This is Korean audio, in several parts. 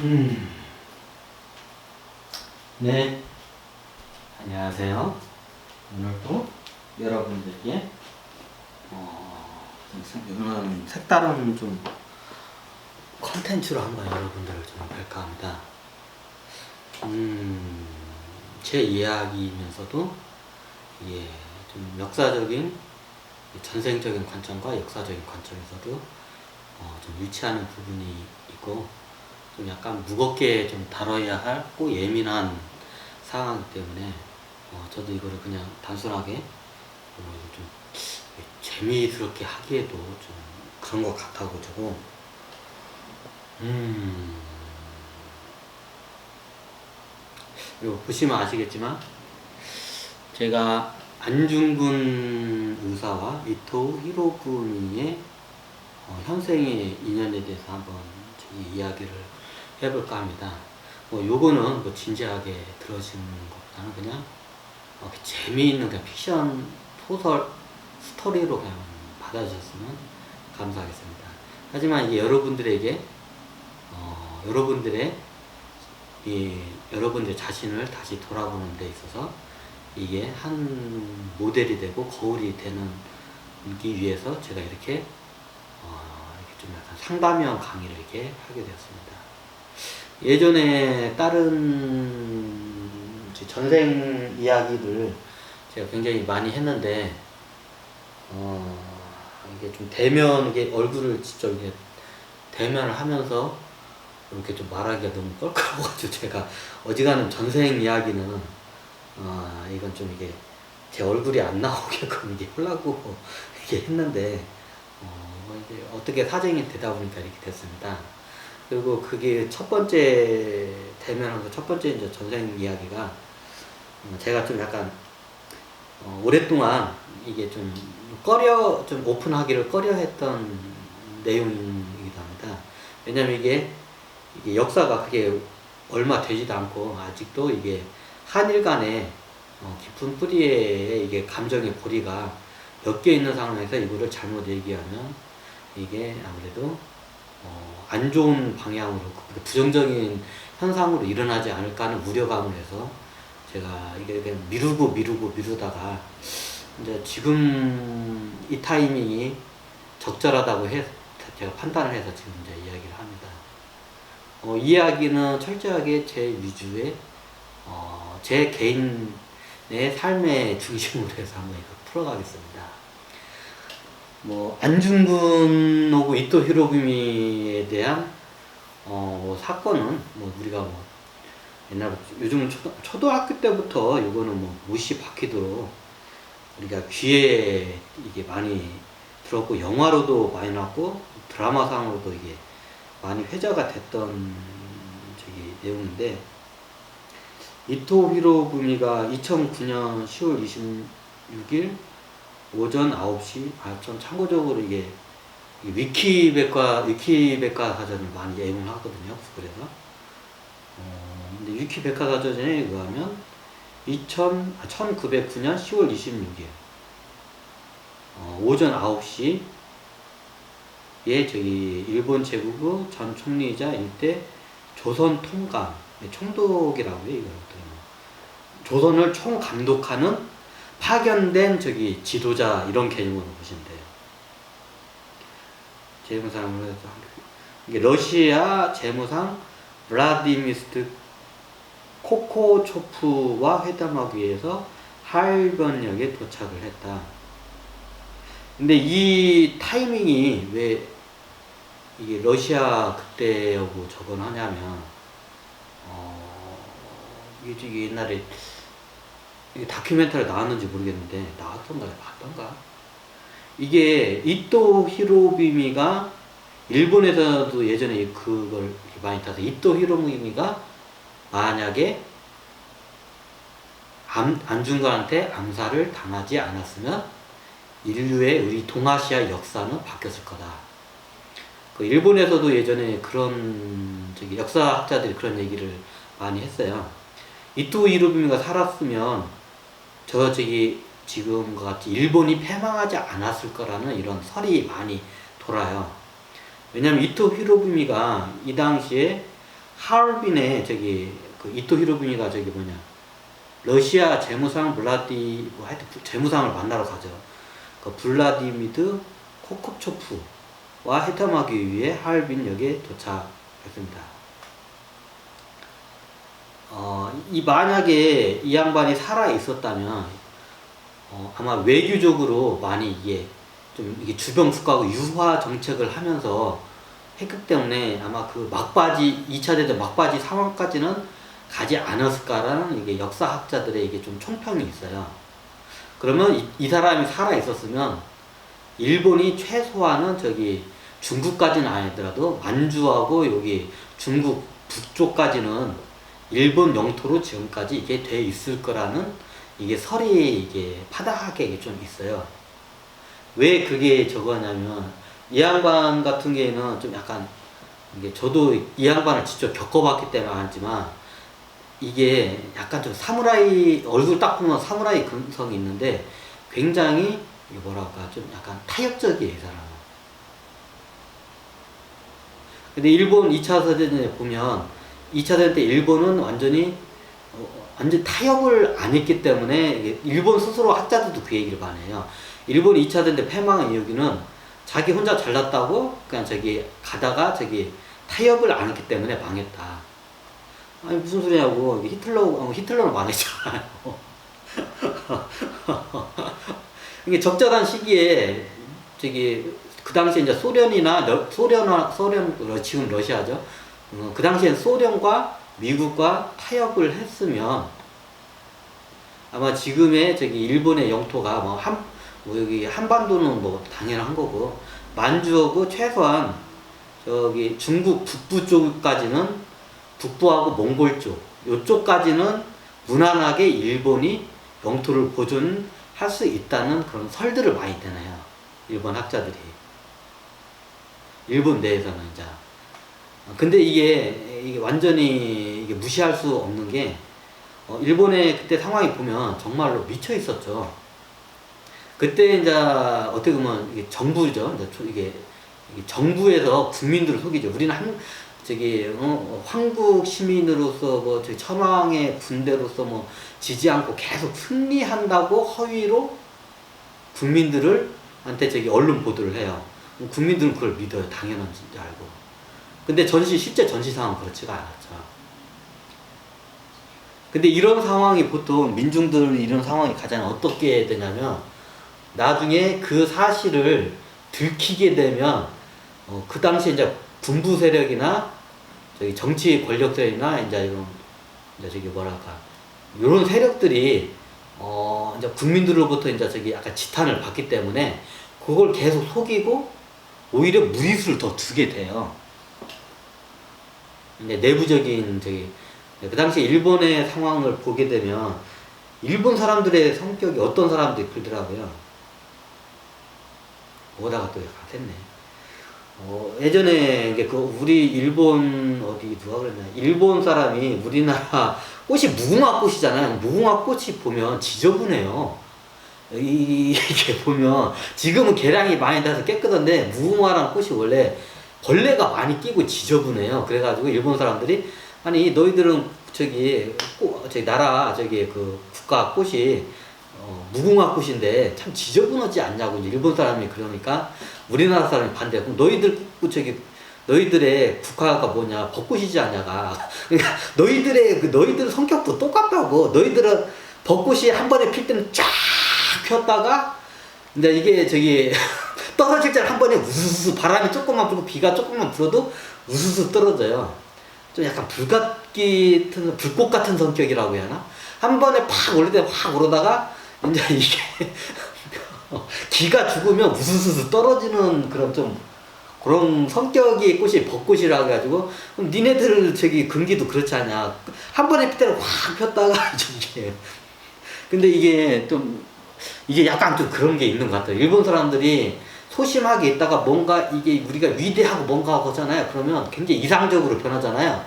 음, 네, 안녕하세요. 오늘도 여러분들께 오늘은 색다른 좀 컨텐츠로 한번 여러분들을 좀 뵐까 합니다. 제 이야기이면서도 이게 좀 역사적인 전생적인 관점과 역사적인 관점에서도 좀 일치하는 부분이 있고 좀 약간 무겁게 좀 다뤄야 할 꼭 예민한 상황이기 때문에 저도 이거를 그냥 단순하게 좀 재미스럽게 하기에도 좀 그런 것 같아가지고 이거 보시면 아시겠지만 제가 안중근 의사와 이토 히로부미의 현생의 인연에 대해서 한번 이야기를 해볼까 합니다. 요거는 뭐 진지하게 들어주는 것보다는 그냥 재미있는 그냥 픽션 소설 스토리로 그냥 받아주셨으면 감사하겠습니다. 하지만 이게 여러분들에게 여러분들 자신을 다시 돌아보는 데 있어서 이게 한 모델이 되고 거울이 되기 위해서 제가 이렇게 좀 약간 상담형 강의를 이렇게 하게 되었습니다. 예전에 다른 전생 이야기를 제가 굉장히 많이 했는데 이게 좀 이게 얼굴을 직접 이게 대면을 하면서 이렇게 좀 말하기가 너무 껄끄러워가지고 제가 어지간한 전생 이야기는 이건 좀 이게 제 얼굴이 안 나오게끔 이게 하려고 이렇게 했는데 이제 어떻게 사정이 되다 보니까 이렇게 됐습니다. 그리고 그게 첫 번째 대면하면서 첫 번째 이제 전생 이야기가 제가 좀 약간 오랫동안 이게 좀 오픈하기를 꺼려했던 내용이기도 합니다. 왜냐면 이게 역사가 그게 얼마 되지도 않고 아직도 이게 한일 간의 깊은 뿌리에 이게 감정의 고리가 엮여 있는 상황에서 이거를 잘못 얘기하면 이게 아무래도 안 좋은 방향으로 부정적인 현상으로 일어나지 않을까 하는 우려감을 해서 제가 이게 그냥 미루다가 이제 지금 이 타이밍이 적절하다고 제가 판단을 해서 지금 이제 이야기를 합니다. 이 이야기는 철저하게 제 위주의 제 개인의 삶의 중심으로 해서 한번 이거 풀어가겠습니다. 안중근하고 이토 히로부미에 대한 사건은 우리가 옛날부터 요즘 초등학교 때부터 이거는 무시 박히도록 우리가 귀에 이게 많이 들었고 영화로도 많이 나왔고 드라마상으로도 이게 많이 회자가 됐던 내용인데 이토 히로부미가 2009년 10월 26일 오전 9시 전 참고적으로 이게 위키백과 사전을 많이 애용을 하거든요. 그래서 근데 위키백과사전에 의하면 1909년 10월 26일 오전 9시에 일본 제국의 전 총리이자 일대 조선 통감 총독이라고 해요. 이걸 조선을 총감독하는 파견된 지도자 이런 개념으로 보시면 돼요. 재무상으로 해서 이게 러시아 재무상 블라디미스트 코코초프와 회담하기 위해서 하일번역에 도착을 했다. 근데 이 타이밍이 왜 이게 러시아 그때하고 저건 하냐면 이게 옛날에 이게 다큐멘터리 나왔는지 모르겠는데 맞던가 이게 이토 히로부미가 일본에서도 예전에 그걸 많이 타서 이토 히로부미가 만약에 안중근한테 암살을 당하지 않았으면 인류의 우리 동아시아 역사는 바뀌었을 거다. 일본에서도 예전에 그런 역사학자들이 그런 얘기를 많이 했어요. 이토 히로부미가 살았으면 지금과 같이 일본이 패망하지 않았을 거라는 이런 설이 많이 돌아요. 왜냐면 이토 히로부미가 이 당시에 하얼빈에 저기 그 이토 히로부미가 저기 뭐냐 러시아 재무상 블라디 뭐 하여튼 재무상을 만나러 가죠. 그 블라디미드 코컵초프와 회담하기 위해 하얼빈역에 도착했습니다. 이 만약에 이 양반이 살아 있었다면 아마 외교적으로 많이 이게 좀 이게 주변 국가하고 유화 정책을 하면서 했기 때문에 아마 그 막바지 2차 대전 막바지 상황까지는 가지 않았을까라는 이게 역사학자들의 이게 좀 총평이 있어요. 그러면 이 사람이 살아 있었으면 일본이 최소한은 저기 중국까지는 아니더라도 만주하고 여기 중국 북쪽까지는 일본 영토로 지금까지 이게 돼 있을 거라는 이게 설이 이게 파다하게 이게 좀 있어요. 왜 그게 저거냐면 이 양반 같은 경우에는 좀 약간 이게 저도 이 양반을 직접 겪어봤기 때문에 알지만 이게 약간 좀 사무라이 얼굴 딱 보면 사무라이 근성이 있는데 굉장히 뭐랄까 좀 약간 타협적이에요, 이 사람은. 근데 일본 2차 세대전에 보면 2차 대전 때 일본은 완전히 완전 타협을 안 했기 때문에 일본 스스로 학자들도 그 얘기를 많이 해요. 일본 2차 대전 때 패망한 이유는 자기 혼자 잘났다고 그냥 저기 가다가 저기 타협을 안 했기 때문에 망했다. 아니 무슨 소리냐고. 히틀러는 망했잖아요. 이게 적절한 시기에 저기 그 당시에 이제 소련 지금 러시아죠. 그 당시엔 소련과 미국과 타협을 했으면 아마 지금의 저기 일본의 영토가 뭐 여기 한반도는 뭐 당연한 거고 만주하고 최소한 저기 중국 북부 쪽까지는 북부하고 몽골 쪽 요쪽까지는 무난하게 일본이 영토를 보존할 수 있다는 그런 설들을 많이 내놔요. 일본 학자들이. 일본 내에서는 이제. 근데 이게 완전히 이게 무시할 수 없는 게 일본의 그때 상황이 보면 정말로 미쳐 있었죠. 그때 이제 어떻게 보면 이게 정부죠. 이게 정부에서 국민들을 속이죠. 우리는 황국 시민으로서 뭐 저기 천황의 군대로서 뭐 지지 않고 계속 승리한다고 허위로 국민들을 한테 저기 언론 보도를 해요. 국민들은 그걸 믿어요. 당연한 줄 알고. 근데 실제 전시 상황은 그렇지가 않았죠. 근데 이런 상황이 보통 민중들 이런 상황이 가장 어떻게 되냐면 나중에 그 사실을 들키게 되면 그 당시에 이제 군부 세력이나 저기 정치 권력 세력이나 이제 저기 뭐랄까 이런 세력들이 이제 국민들로부터 이제 저기 약간 지탄을 받기 때문에 그걸 계속 속이고 오히려 무리수를 더 두게 돼요. 이제 내부적인 저기 그 당시 일본의 상황을 보게 되면 일본 사람들의 성격이 어떤 사람들이 그러더라고요. 오다가 또 약간 샜네. 예전에 우리 일본 누가 그랬나? 일본 사람이 우리나라 꽃이 무궁화 꽃이잖아요. 무궁화 꽃이 보면 지저분해요. 이게 보면 지금은 개량이 많이 돼서 깨끗한데 무궁화라는 꽃이 원래 벌레가 많이 끼고 지저분해요. 그래가지고 일본 사람들이 아니 너희들은 저기 나라 그 국가 꽃이 무궁화 꽃인데 참 지저분하지 않냐고 일본 사람이 그러니까 우리나라 사람이 반대. 그럼 너희들의 국가가 뭐냐 벚꽃이지 않냐가. 그러니까 너희들 성격도 똑같다고. 너희들은 벚꽃이 한 번에 필 때는 쫙 폈다가 이제 이게 저기 떨어질 때는 한 번에 우수수 바람이 조금만 불고 비가 조금만 불어도 우수수 떨어져요. 좀 약간 불꽃 같은 성격이라고 해야 하나? 한 번에 팍 오를 때 확 오르다가 이제 이게 기가 죽으면 우수수 떨어지는 그런 성격의 꽃이 벚꽃이라 해가지고 그럼 니네들 저기 금기도 그렇지 않냐? 한 번에 필 때는 확 폈다가 이게 근데 이게 약간 좀 그런 게 있는 것 같아요. 일본 사람들이 소심하게 있다가 뭔가 이게 우리가 위대하고 뭔가 하잖아요. 그러면 굉장히 이상적으로 변하잖아요.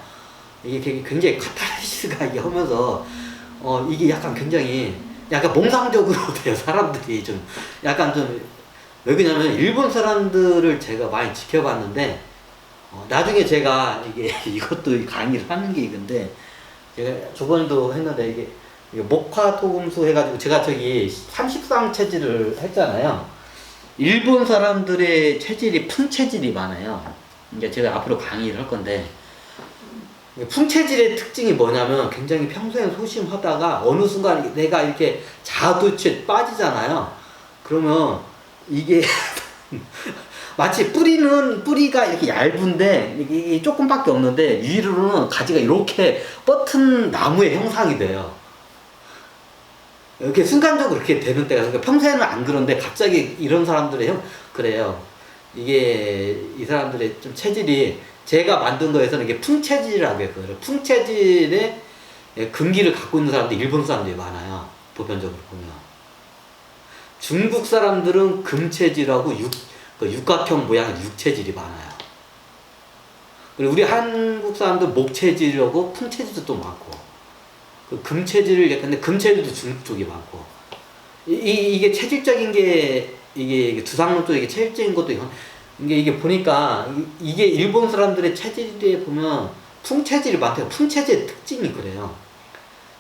이게 굉장히 카타르시스가 이게 하면서 이게 약간 굉장히 약간 몽상적으로 돼요. 사람들이 왜 그러냐면 일본 사람들을 제가 많이 지켜봤는데 나중에 제가 이게 이것도 강의를 하는 게 이건데, 제가 저번에도 했는데 이게 목화토금수 해가지고 제가 저기 30상 체질을 했잖아요. 일본 사람들의 체질이 풍체질이 많아요. 이제 제가 앞으로 강의를 할 건데, 풍체질의 특징이 뭐냐면 굉장히 평소에 소심하다가 어느 순간 내가 이렇게 자아도취에 빠지잖아요. 그러면 이게 마치 뿌리가 이렇게 얇은데 이게 조금밖에 없는데 위로는 가지가 이렇게 뻗은 나무의 형상이 돼요. 이렇게 순간적으로 그렇게 되는 때가, 그러니까 평소에는 안 그런데 갑자기 이런 사람들의 그래요. 이게 이 사람들의 좀 체질이 제가 만든 거에서는 이게 풍체질이라고 했거든요. 풍체질의 금기를 갖고 있는 사람들이 일본 사람들이 많아요. 보편적으로 보면. 중국 사람들은 금체질하고 육각형 모양의 육체질이 많아요. 그리고 우리 한국 사람들 목체질하고 풍체질도 또 많고, 그 금체질을 근데 금체질도 중국 쪽이 많고, 이게 체질적인 게 이게 두상론 쪽에 체질적인 것도 이게 보니까 이게 일본 사람들의 체질에 보면 풍체질이 많대요. 풍체질의 특징이 그래요.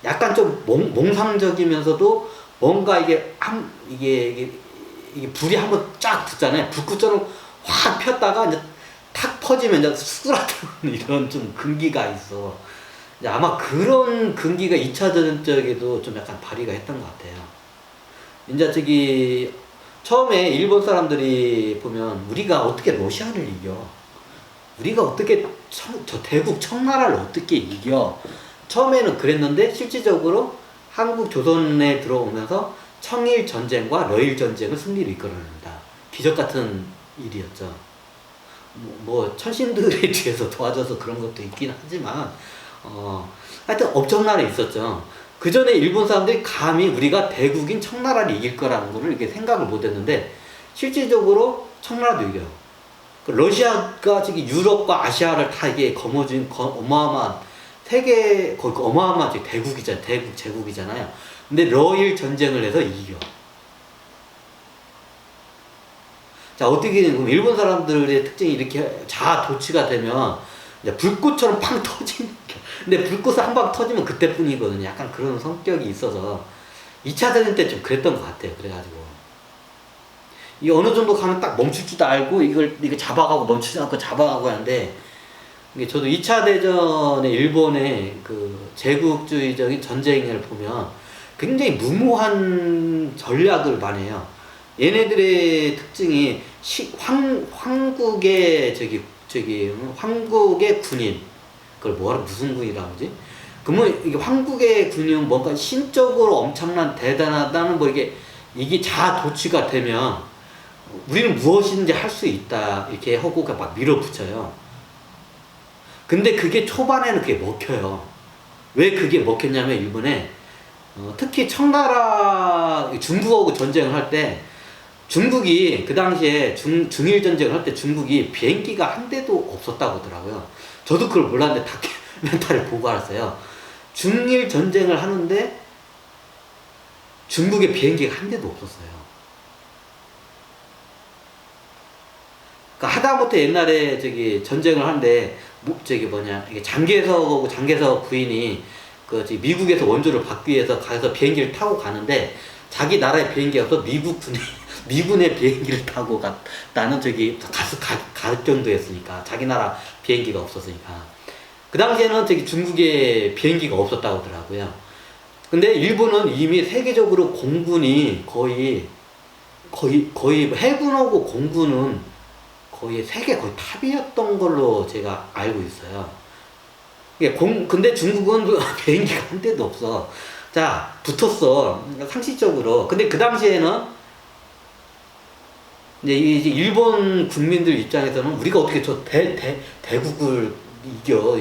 약간 좀 몽상적이면서도 뭔가 이게 불이 한번 쫙 붙잖아요. 불꽃처럼 확 폈다가 이제 탁 퍼지면 이제 수그라드는 이런 좀 근기가 있어. 이제 아마 그런 근기가 2차 대전 쪽에도 좀 약간 발휘가 했던 것 같아요. 이제 저기 처음에 일본 사람들이 보면 우리가 어떻게 러시아를 이겨? 우리가 어떻게 저 대국 청나라를 어떻게 이겨? 처음에는 그랬는데 실질적으로 한국 조선에 들어오면서 청일 전쟁과 러일 전쟁을 승리를 이끌어냅니다. 기적 같은 일이었죠. 뭐 천신들에 뒤에서 도와줘서 그런 것도 있긴 하지만 하여튼 엄청난 일 있었죠. 그 전에 일본 사람들이 감히 우리가 대국인 청나라를 이길 거라는 거를 이렇게 생각을 못 했는데 실질적으로 청나라도 이겨요. 러시아가 저기 유럽과 아시아를 다 이게 거머쥔 어마어마한 세계 거의 어마어마한 대국이잖아요. 대국 제국이잖아요. 근데 러일 전쟁을 해서 이겨. 자, 어떻게 되면 일본 사람들의 특징이 이렇게 자아도취가 되면 이제 불꽃처럼 팡 터지는 게. 근데 불꽃이 한 방 터지면 그때뿐이거든요. 약간 그런 성격이 있어서 2차 대전 때 좀 그랬던 것 같아요. 그래가지고 이 어느 정도 가면 딱 멈출 줄도 알고 이걸 잡아가고 멈추지 않고 잡아가고 하는데, 이게 저도 2차 대전에 일본의 그 제국주의적인 전쟁을 보면 굉장히 무모한 전략을 많이 해요. 얘네들의 특징이 황국의 황국의 군인, 그걸 무슨 군이라고 하지? 그러면 이게 황국의 군인은 뭔가 신적으로 엄청난 대단하다는 뭐 이게 자아도취가 되면 우리는 무엇이든지 할 수 있다 이렇게 하고 막 밀어붙여요. 근데 그게 초반에는 그게 먹혀요. 왜 그게 먹혔냐면 일본에 특히 청나라 중국하고 전쟁을 할 때 중국이 그 당시에 중일 전쟁을 할 때 중국이 비행기가 한 대도 없었다고 하더라고요. 저도 그걸 몰랐는데 다큐멘터리를 보고 알았어요. 중일 전쟁을 하는데 중국에 비행기가 한 대도 없었어요. 그러니까 하다못해 옛날에 전쟁을 하는데 이게 장개석 부인이 미국에서 원조를 받기 위해서 가서 비행기를 타고 가는데 자기 나라의 비행기가 없어 미군의 비행기를 타고 나는 갈 정도였으니까, 자기 나라 비행기가 없었으니까. 그 당시에는 중국에 비행기가 없었다고 하더라고요. 근데 일본은 이미 세계적으로 공군이 거의 해군하고 공군은 거의 세계 거의 탑이었던 걸로 제가 알고 있어요. 근데 중국은 비행기가 한 대도 없어. 자, 붙었어. 상식적으로. 근데 그 당시에는 이제 일본 국민들 입장에서는 우리가 어떻게 대국을 이겨.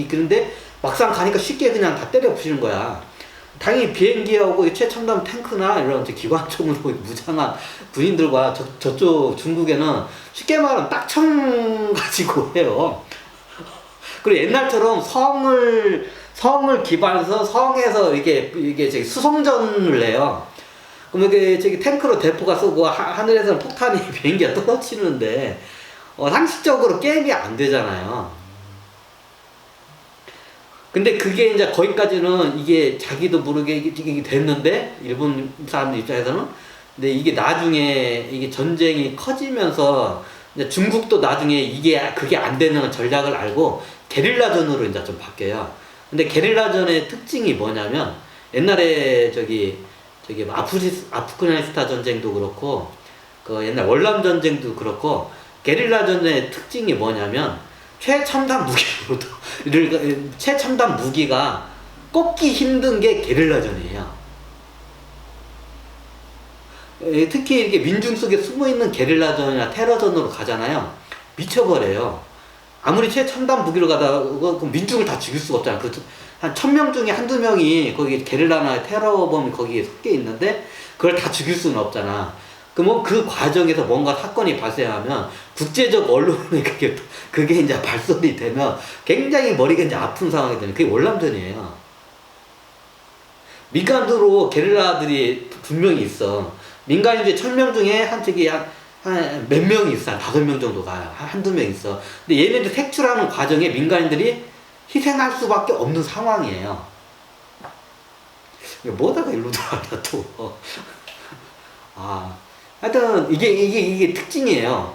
그런데 막상 가니까 쉽게 그냥 다 때려 부시는 거야. 당연히 비행기하고 최첨단 탱크나 이런 기관총으로 무장한 군인들과 저쪽 중국에는 쉽게 말하면 딱총 가지고 해요. 그리고 옛날처럼 성을 기반해서 성에서 이게 수송전을 해요. 그럼 탱크로 대포가 쏘고 하늘에서는 폭탄이 비행기가 떨어지는데 상식적으로 게임이 안 되잖아요. 근데 그게 이제 거기까지는 이게 자기도 모르게 이게 됐는데, 일본 사람들 입장에서는. 근데 이게 나중에 이게 전쟁이 커지면서 이제 중국도 나중에 그게 안 되는 전략을 알고 게릴라전으로 이제 좀 바뀌어요. 근데 게릴라전의 특징이 뭐냐면, 옛날에 뭐 아프가니스탄 전쟁도 그렇고, 그 옛날 월남 전쟁도 그렇고, 게릴라전의 특징이 뭐냐면, 최첨단 최첨단 무기가 꺾기 힘든 게 게릴라전이에요. 특히 이렇게 민중 속에 숨어있는 게릴라전이나 테러전으로 가잖아요. 미쳐버려요. 아무리 최첨단 무기로 가다가 그 민중을 다 죽일 수가 없잖아요. 한 1000명 중에 한두 명이 거기 게릴라나 테러범이 거기에 섞여 있는데 그걸 다 죽일 수는 없잖아. 그러면 그 과정에서 뭔가 사건이 발생하면 국제적 언론에 그게 이제 발설이 되면 굉장히 머리가 이제 아픈 상황이 되는, 그게 월남전이에요. 민간으로 게릴라들이 분명히 있어. 민간인들 1000명 중에 한 몇 명이 있어. 한 5명 정도 가요. 한두 명 있어. 근데 얘네들 색출하는 과정에 민간인들이 희생할 수밖에 없는 상황이에요. 뭐다가 일로 들어왔나 또. 하여튼 이게 특징이에요.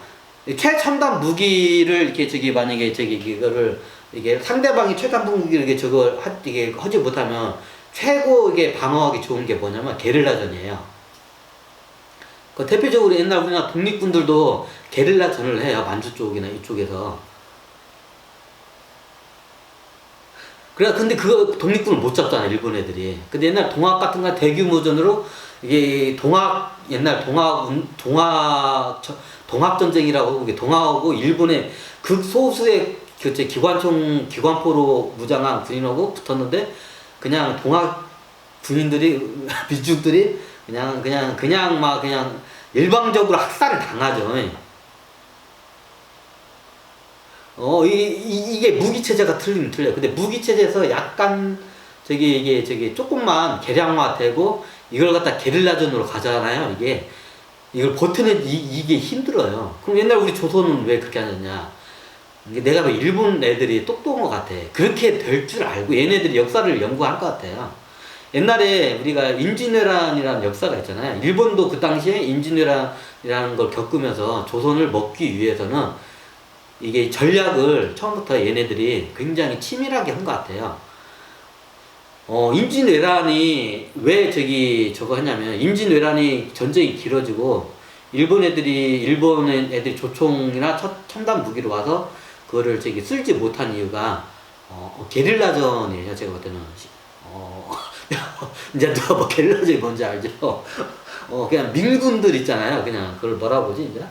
최첨단 무기를 이렇게 만약에 이거를 이게 상대방이 최첨단 무기를 이게 하지 못하면 최고 이게 방어하기 좋은 게 뭐냐면 게릴라전이에요. 그 대표적으로 옛날 우리나라 독립군들도 게릴라전을 해요. 만주 쪽이나 이쪽에서. 그래, 근데 그거 독립군을 못 잡잖아, 일본 애들이. 근데 옛날 동학 같은 거 대규모전으로 이게 옛날 동학전쟁이라고, 이게 동학하고 일본의 극소수의 기관포로 무장한 군인하고 붙었는데, 그냥 동학 군인들이, 민중들이 그냥 일방적으로 학살을 당하죠. 이게 무기체제가 틀리면 틀려요. 근데 무기체제에서 약간 이게 조금만 개량화되고 이걸 갖다 게릴라전으로 가잖아요. 이걸 버티는 이게 힘들어요. 그럼 옛날 우리 조선은 왜 그렇게 하느냐? 내가 뭐 일본 애들이 똑똑한 것 같아. 그렇게 될 줄 알고 얘네들이 역사를 연구할 것 같아요. 옛날에 우리가 임진왜란이라는 역사가 있잖아요. 일본도 그 당시에 임진왜란이라는 걸 겪으면서 조선을 먹기 위해서는 이게 전략을 처음부터 얘네들이 굉장히 치밀하게 한 것 같아요. 임진왜란이 왜 저거 했냐면, 임진왜란이 전쟁이 길어지고 일본 애들이 조총이나 첨단 무기로 와서 그거를 쓸지 못한 이유가 게릴라전이에요. 제가 볼 때는. 이제 누가 뭐 게릴라전이 뭔지 알죠? 그냥 민군들 있잖아요. 그냥 그걸 뭐라 보지 이제?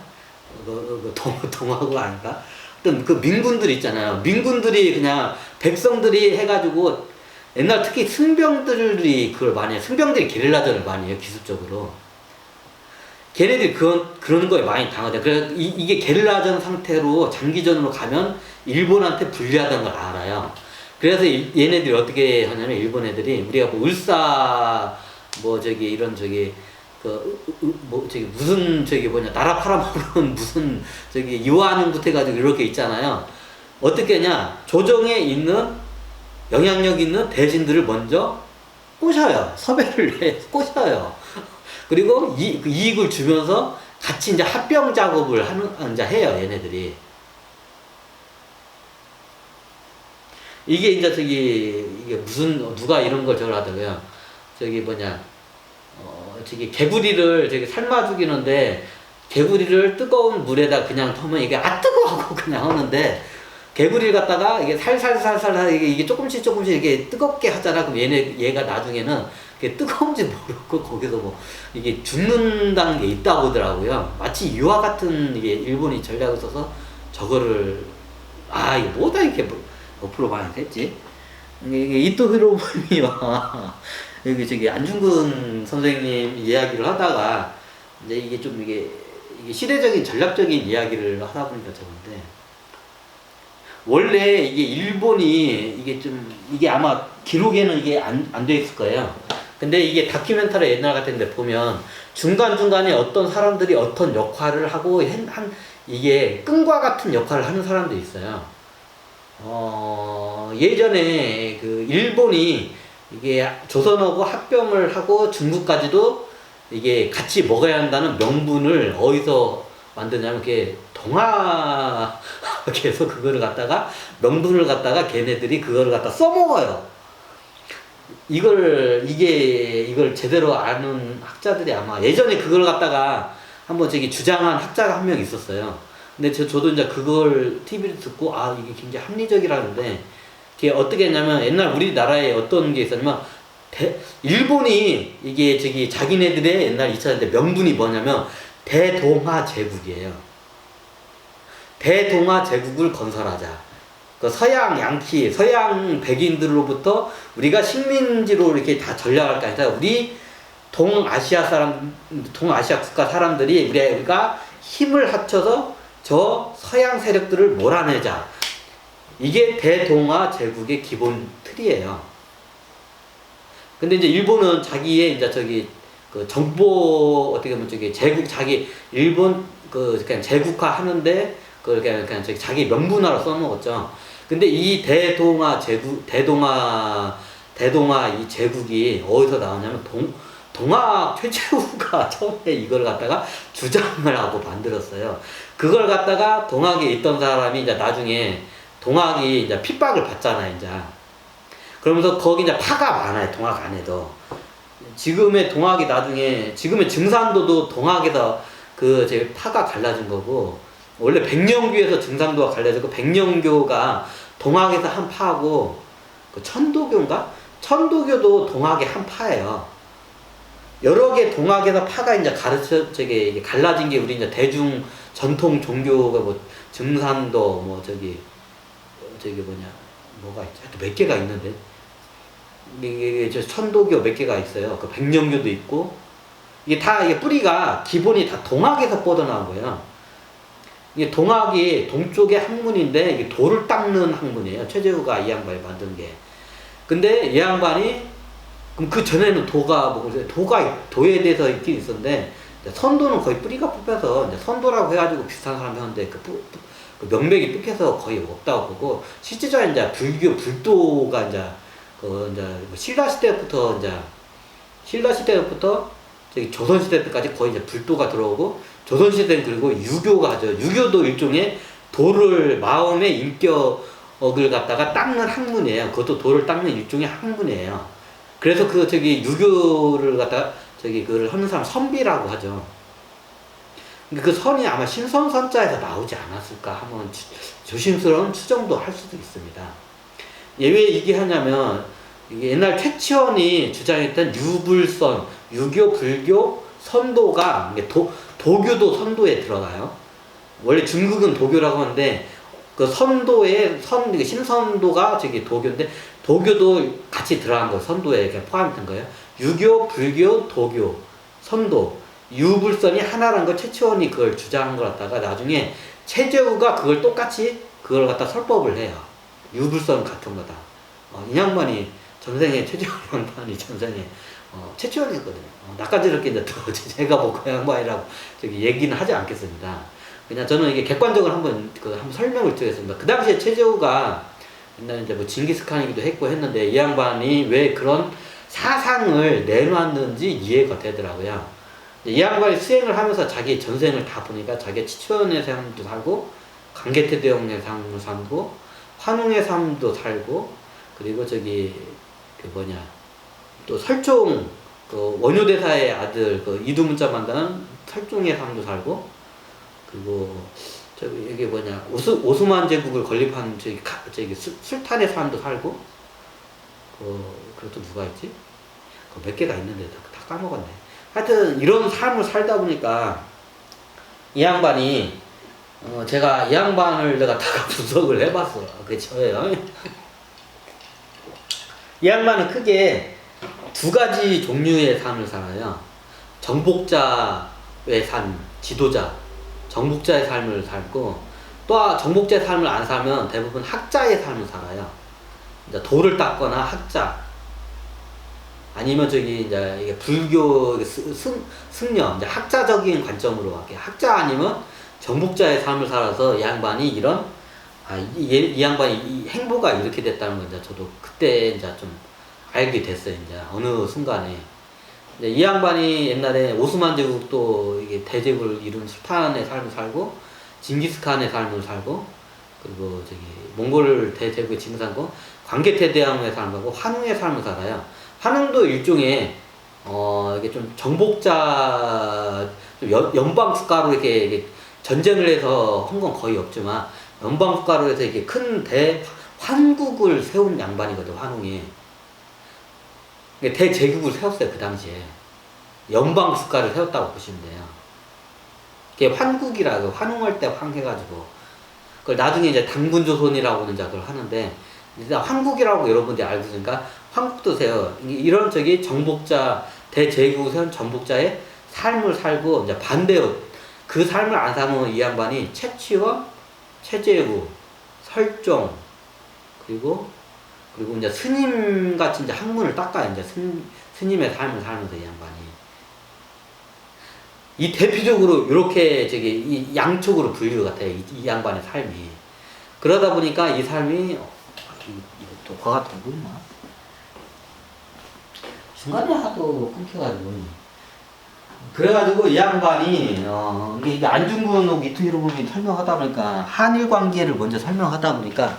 동하고 아닌가? 어떤 그 민군들 있잖아요. 민군들이 그냥 백성들이 해가지고, 옛날 특히 승병들이 그걸 많이 해요. 승병들이 게릴라전을 많이 해요. 기술적으로. 걔네들이 그런 거에 많이 당하죠. 그래서 이게 게릴라전 상태로 장기전으로 가면 일본한테 불리하다는 걸 알아요. 그래서 얘네들이 어떻게 하냐면, 일본 애들이 우리가 뭐 무슨 나라 팔아먹은 무슨 이완흥부터 해가지고 이렇게 있잖아요. 어떻게 하냐? 조정에 있는 영향력 있는 대신들을 먼저 꼬셔요. 섭외를 해 꼬셔요. 그리고 그 이익을 주면서 같이 이제 합병 작업을 해요. 얘네들이. 이게 이제 이게 누가 이런 걸 저걸 하더라고요. 개구리를 삶아 죽이는데, 개구리를 뜨거운 물에다 그냥 하면 이게 뜨거워하고 그냥 하는데, 개구리를 갖다가 이게 살살살살 이게 조금씩 이게 뜨겁게 하잖아. 그럼 얘가 나중에는 그게 뜨거운지 모르고 거기서 뭐 이게 죽는다는 게 있다고 하더라고요. 마치 유화 같은 이게 일본이 전략을 써서 저거를, 이게 뭐다 이렇게 옆으로 많이 했지? 이게 이토 히로부미와 여기 안중근 선생님 이야기를 하다가 이제 이게 시대적인 전략적인 이야기를 하다 보니까 저건데, 원래 이게 일본이 이게 아마 기록에는 이게 안 돼 있을 거예요. 근데 이게 다큐멘터리 옛날 같은데 보면 중간중간에 어떤 사람들이 어떤 역할을 하고 이게 끈과 같은 역할을 하는 사람도 있어요. 예전에 그 일본이 이게 조선하고 합병을 하고 중국까지도 이게 같이 먹어야 한다는 명분을 어디서 만드냐면 그게 동학에서 그거를 갖다가 명분을 갖다가 걔네들이 그거를 갖다 써먹어요. 이걸 제대로 아는 학자들이 아마 예전에 그걸 갖다가 한번 저기 주장한 학자가 한 명 있었어요. 근데 저도 이제 그걸 TV를 듣고 아 이게 굉장히 합리적이라는데 이게 어떻게 했냐면 옛날 우리나라에 어떤 게 있었냐면 일본이 이게 저기 자기네들의 옛날 2차 대전 명분이 뭐냐면 대동아 제국이에요. 대동아 제국을 건설하자. 그 서양 양키, 서양 백인들로부터 우리가 식민지로 이렇게 다 전략할 거 아니라 우리 동아시아 국가 사람들이 우리가 힘을 합쳐서 저 서양 세력들을 몰아내자. 이게 대동아 제국의 기본 틀이에요. 근데 이제 일본은 자기의 이제 저기 그 정보 어떻게 보면 저기 자기 일본 그 그냥 제국화 하는데 그 그냥 저기 자기 명분화로 써먹었죠. 근데 이 대동아 이 제국이 어디서 나왔냐면 동학 최재우가 처음에 이걸 갖다가 주장을 하고 만들었어요. 그걸 갖다가 동학에 있던 사람이 이제 나중에 동학이 이제 핍박을 받잖아요, 이제. 그러면서 거기 이제 파가 많아요, 동학 안에도. 지금의 동학이 나중에, 지금의 증산도도 동학에서 제 파가 갈라진 거고, 원래 백령교에서 증산도가 갈라지고, 백령교가 동학에서 한 파고, 그 천도교인가? 천도교도 동학의 한 파예요. 여러 개 동학에서 파가 이제 저기 갈라진 게 우리 이제 대중 전통 종교가 뭐 증산도 뭐 뭐가 있지? 하여튼 몇 개가 있는데 이게 저 천도교 몇 개가 있어요. 그 백령교도 있고 이게 뿌리가 기본이 다 동학에서 뻗어나온 거예요. 이게 동학이 동쪽의 학문인데 이게 돌을 닦는 학문이에요. 최재우가 이 양반이 만든 게. 근데 이 양반이 그럼 그 전에는 도에 대해서 있긴 있었는데 선도는 거의 뿌리가 뽑혀서 이제 선도라고 해가지고 비슷한 사람이 했는데 그 명맥이 뽑혀서 거의 없다고 보고 실제적으로 이제 불도가 이제 신라 시대부터 저기 조선 시대 때까지 거의 이제 불도가 들어오고 조선 시대는 그리고 유교도 일종의 도를 마음의 인격을 갖다가 닦는 학문이에요. 그것도 도를 닦는 일종의 학문이에요. 그래서 유교를 갖다가 그걸 하는 사람 선비라고 하죠. 그 선이 아마 신선선자에서 나오지 않았을까 하면 조심스러운 추정도 할 수도 있습니다. 왜 얘기하냐면 이게 옛날 최치원이 주장했던 유불선, 유교, 불교, 선도가 도교도 선도에 들어가요. 원래 중국은 도교라고 하는데 그 선도에 신선도가 도교인데 도교도 같이 들어간 거 선도에 포함된 거예요. 유교, 불교, 도교, 선도, 유불선이 하나라는 걸 최치원이 그걸 주장한 걸 갖다가 나중에 최재우가 그걸 똑같이 그걸 갖다 설법을 해요. 유불선 같은 거다. 이 양반이 전생에 최재우 양반이 전생에 최치원이었거든요. 낚아지럽게 이제 제가 뭐 그 양반이라고 얘기는 하지 않겠습니다. 그냥 저는 이게 객관적으로 한번 설명을 드리겠습니다. 그 당시에 최재우가 옛날에 이제 뭐 징기스칸이기도 했고 했는데 이 양반이 왜 그런 사상을 내놨는지 이해가 되더라고요. 이 양반이 수행을 하면서 자기 전생을 다 보니까 자기 치초연의 삶도 살고 강계태대왕의 삶도 살고 환웅의 삶도 살고 그리고 또 설종 원효대사의 아들 이두문자 만드는 설종의 삶도 살고 그리고 오스만 제국을 건립한 술탄의 삶도 살고 그것도 누가 있지? 몇 개가 있는데 다 까먹었네. 하여튼 이런 삶을 살다 보니까 이 양반이 제가 이 양반을 갖다가 분석을 해봤어요. 그게 저예요. 이 양반은 크게 두 가지 종류의 삶을 살아요. 정복자의 삶, 지도자, 정복자의 삶을 살고 또 정복자의 삶을 안 살면 대부분 학자의 삶을 살아요. 이제 도를 닦거나 학자 아니면 이게 불교 승려 이제 학자적인 관점으로 할게요. 학자 아니면 정복자의 삶을 살아서 이 양반이 이런 이 양반이 이 행보가 이렇게 됐다는 걸 이제 저도 그때 이제 좀 알게 됐어요. 이제 어느 순간에 이제 이 양반이 옛날에 오스만 제국도 이게 대제국을 이룬 술탄의 삶을 살고 징기스칸의 삶을 살고 그리고 저기 몽골 대제국의 짐을 살고 광개토대왕의 삶을 살고 환웅의 삶을 살아요. 환웅도 일종의 이게 좀 정복자 연방 국가로 이렇게 전쟁을 해서 한 건 거의 없지만 연방 국가로 해서 이렇게 큰 대환국을 세운 양반이거든. 환웅이 대제국을 세웠어요. 그 당시에 연방 국가를 세웠다고 보시면 돼요. 그게 환국이라고 환웅할 때 환해가지고 그걸 나중에 이제 당군조선이라고는 그걸 하는데 일단 환국이라고 여러분들이 알고 있으니까 환국도 세요. 이런 저기 정복자 대제국을 세운 정복자의 삶을 살고 이제 반대로 그 삶을 안 사는 이 양반이 채취와 체제구, 설종 그리고 이제 스님 같이 이제 학문을 닦아요. 이제 스님의 삶을 살면서 이 양반이 이 대표적으로 이렇게 저기 이 양쪽으로 분류 같아요. 이 양반의 삶이 그러다 보니까 이 삶이 이것도 화가 들고 있나? 중간에 하도 끊겨가지고 그래가지고 이 양반이 이게 안중근하고 이토 설명하다 보니까 한일 관계를 먼저 설명하다 보니까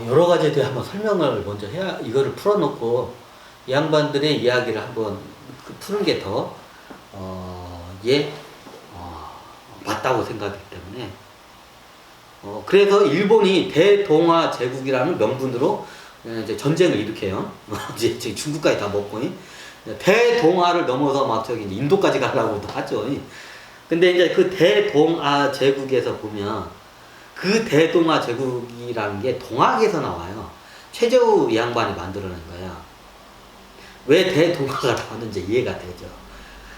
여러 가지에 대해 한번 설명을 먼저 해야 이거를 풀어놓고 이 양반들의 이야기를 한번 푸는 게 더 맞다고 생각하기 때문에 그래서 일본이 대동아 제국이라는 명분으로 이제 전쟁을 일으켜요. 이제 중국까지 다 먹고 대동아를 넘어서 막 저기 인도까지 가려고도 하죠. 근데 이제 그 대동아 제국에서 보면 그 대동아 제국이라는 게 동학에서 나와요. 최저우 양반이 만들어낸 거예요. 왜 대동아가 나왔는지 이해가 되죠.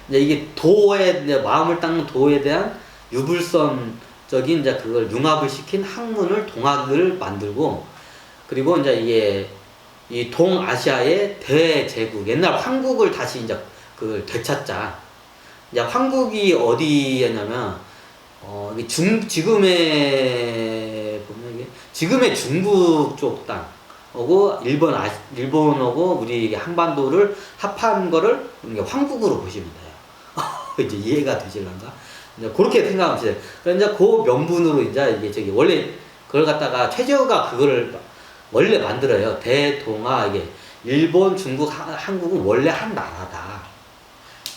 이제 이게 도에 이제 마음을 닦는 도에 대한 유불선적인 이제 그걸 융합을 시킨 학문을 동학을 만들고 그리고 이제 이게 이 동아시아의 대제국 옛날 황국을 다시 이제 그걸 되찾자. 이제 황국이 어디였냐면 지금의 보면 이게 지금의 중국 쪽 땅하고 일본하고 우리 한반도를 합한 거를 황국으로 보시면 돼요. 이제 이해가 되실런가? 이제 그렇게 생각하시죠. 그러니까 그 명분으로 이제 이게 저기 원래 그걸 갖다가 최저가 그거를 원래 만들어요. 대동아 이게 일본, 중국, 한국은 원래 한 나라다.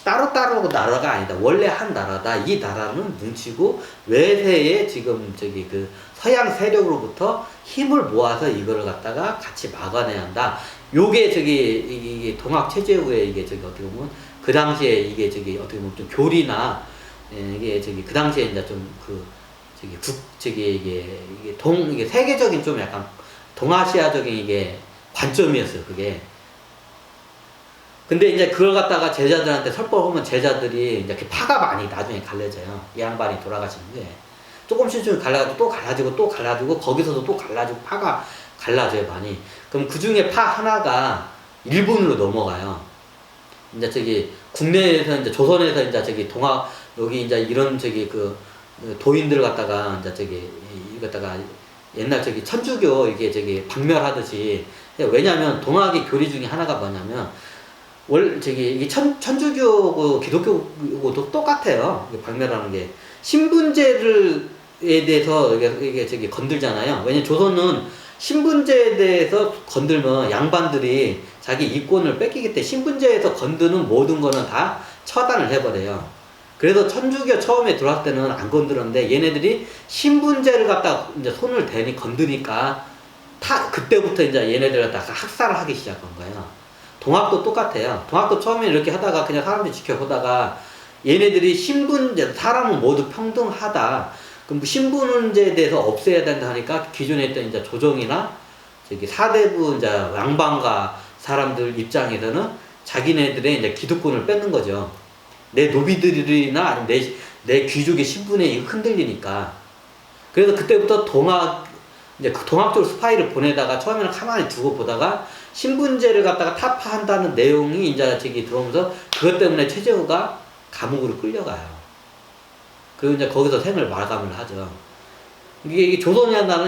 따로따로 나라가 아니다. 원래 한 나라다. 이 나라는 뭉치고 외세의 지금 저기 그 서양 세력으로부터 힘을 모아서 이거를 갖다가 같이 막아내야 한다. 요게 저기 이게 동학 체제후에 이게 저기 어떻게 보면 그 당시에 이게 저기 어떻게 보면 좀 교리나 이게 저기 그 당시에 이제 좀 그 저기 이게 세계적인 좀 약간 동아시아적인 이게 관점이었어요. 그게. 근데 이제 그걸 갖다가 제자들한테 설법하면 제자들이 이제 파가 많이 나중에 갈라져요. 이 양반이 돌아가시는 게. 조금씩 갈라가지고 또 갈라지고 또 갈라지고 거기서도 또 갈라지고 파가 갈라져요, 많이. 그럼 그 중에 파 하나가 일본으로 넘어가요. 이제 저기 국내에서 이제 조선에서 이제 저기 여기 이제 이런 저기 그 도인들 갖다가 이제 저기 이거 갖다가 옛날 저기 천주교 이게 저기 박멸하듯이 왜냐면 동학의 교리 중에 하나가 뭐냐면 저기 이게 천주교고 기독교고도 똑같아요. 박멸하는 게 신분제에 대해서 이게 저기 건들잖아요. 왜냐면 조선은 신분제에 대해서 건들면 양반들이 자기 이권을 뺏기기 때문에 신분제에서 건드는 모든 거는 다 처단을 해버려요. 그래서 천주교 처음에 들어왔을 때는 안 건드렸는데 얘네들이 신분제를 갖다 이제 손을 건드니까 그때부터 이제 얘네들 갖다가 학살을 하기 시작한 거예요. 동학도 똑같아요. 동학도 처음에 이렇게 하다가 그냥 사람들이 지켜보다가 얘네들이 신분제, 사람은 모두 평등하다. 그럼 신분제에 대해서 없애야 된다 하니까 기존에 있던 이제 조정이나 저기 사대부 이제 양반가 사람들 입장에서는 자기네들의 이제 기득권을 뺏는 거죠. 내 노비들이나 아니면 내 귀족의 신분에 흔들리니까. 그래서 그때부터 이제 그 동학 쪽으로 스파이를 보내다가 처음에는 가만히 두고 보다가 신분제를 갖다가 타파한다는 내용이 이제 저기 들어오면서 그것 때문에 최재우가 감옥으로 끌려가요. 그리고 이제 거기서 생을 마감을 하죠. 이게 조선이 한다는